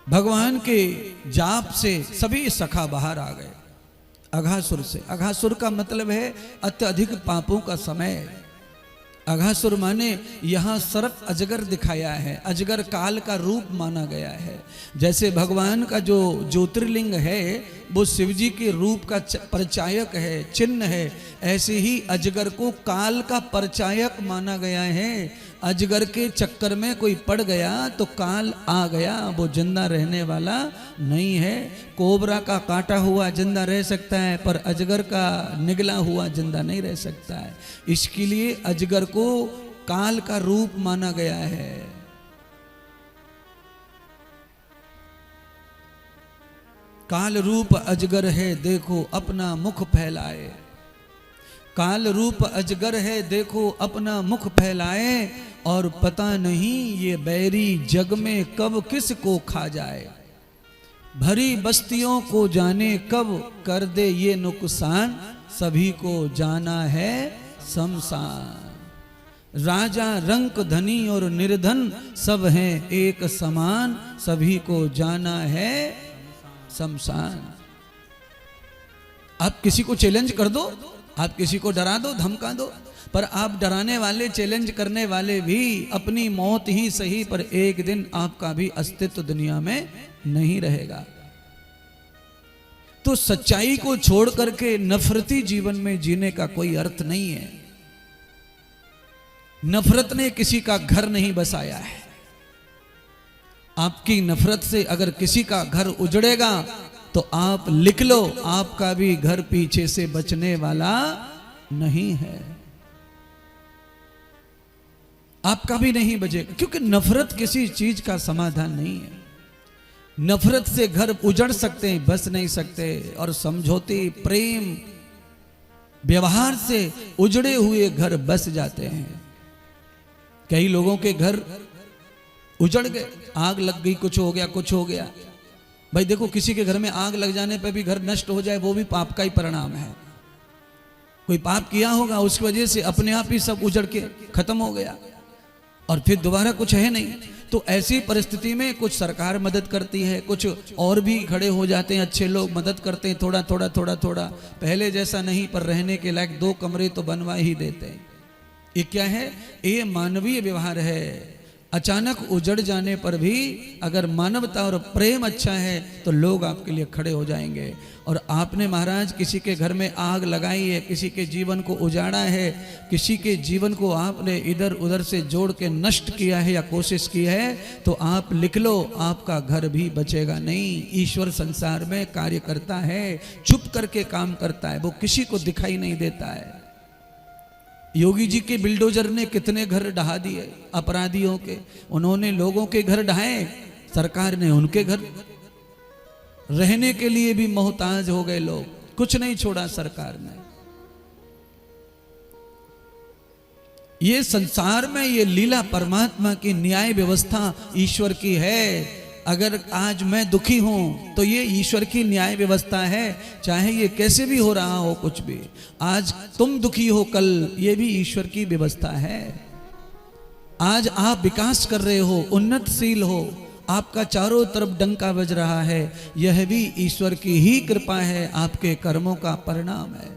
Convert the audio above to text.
भगवान के जाप से सभी सखा बाहर आ गए अघासुर से। अघासुर का मतलब है अत्यधिक पापों का समय। अघासुर माने यहाँ सर्प अजगर दिखाया है, अजगर काल का रूप माना गया है। जैसे भगवान का जो ज्योतिर्लिंग है वो शिव जी के रूप का परिचायक है, चिन्ह है, ऐसे ही अजगर को काल का परिचायक माना गया है। अजगर के चक्कर में कोई पड़ गया तो काल आ गया, वो जिंदा रहने वाला नहीं है। कोबरा का काटा हुआ जिंदा रह सकता है पर अजगर का निगला हुआ जिंदा नहीं रह सकता है। इसके लिए अजगर को काल का रूप माना गया है। काल रूप अजगर है देखो अपना मुख फैलाए। काल रूप अजगर है देखो अपना मुख फैलाए, और पता नहीं ये बैरी जग में कब किस को खा जाए। भरी बस्तियों को जाने कब कर दे ये नुकसान, सभी को जाना है शमशान। राजा रंक धनी और निर्धन सब हैं एक समान, सभी को जाना है शमशान। आप किसी को चैलेंज कर दो, आप किसी को डरा दो, धमका दो, पर आप डराने वाले, चैलेंज करने वाले भी अपनी मौत ही सही पर एक दिन आपका भी अस्तित्व दुनिया में नहीं रहेगा। तो सच्चाई को छोड़ करके नफरती जीवन में जीने का कोई अर्थ नहीं है। नफरत ने किसी का घर नहीं बसाया है। आपकी नफरत से अगर किसी का घर उजड़ेगा तो आप लिख लो, आपका भी घर पीछे से बचने वाला नहीं है, आपका भी नहीं बचेगा। क्योंकि नफरत किसी चीज का समाधान नहीं है। नफरत से घर उजड़ सकते हैं, बस नहीं सकते। और समझौते, प्रेम, व्यवहार से उजड़े हुए घर बस जाते हैं। कई लोगों के घर उजड़ गए, आग लग गई, कुछ हो गया, कुछ हो गया। भाई देखो, किसी के घर में आग लग जाने पर भी घर नष्ट हो जाए वो भी पाप का ही परिणाम है। कोई पाप किया होगा, उसकी वजह से अपने आप ही सब उजड़ के खत्म हो गया और फिर दोबारा कुछ है नहीं। तो ऐसी परिस्थिति में कुछ सरकार मदद करती है, कुछ और भी खड़े हो जाते हैं, अच्छे लोग मदद करते हैं, थोड़ा थोड़ा थोड़ा थोड़ा। पहले जैसा नहीं, पर रहने के लायक 2 कमरे तो बनवा ही देते हैं। ये क्या है? ये मानवीय व्यवहार है। अचानक उजड़ जाने पर भी अगर मानवता और प्रेम अच्छा है तो लोग आपके लिए खड़े हो जाएंगे। और आपने महाराज किसी के घर में आग लगाई है, किसी के जीवन को उजाड़ा है, किसी के जीवन को आपने इधर उधर से जोड़ के नष्ट किया है या कोशिश की है, तो आप लिख लो, आपका घर भी बचेगा नहीं। ईश्वर संसार में कार्य करता है, चुप करके काम करता है, वो किसी को दिखाई नहीं देता है। योगी जी के बिल्डोजर ने कितने घर ढहा दिए अपराधियों के। उन्होंने लोगों के घर ढहाए, सरकार ने उनके घर, रहने के लिए भी मोहताज हो गए लोग, कुछ नहीं छोड़ा सरकार ने। ये संसार में ये लीला परमात्मा की न्याय व्यवस्था ईश्वर की है। अगर आज मैं दुखी हूं तो ये ईश्वर की न्याय व्यवस्था है, चाहे ये कैसे भी हो रहा हो कुछ भी। आज तुम दुखी हो, कल ये भी ईश्वर की व्यवस्था है। आज आप विकास कर रहे हो, उन्नतशील हो, आपका चारों तरफ डंका बज रहा है, यह भी ईश्वर की ही कृपा है, आपके कर्मों का परिणाम है।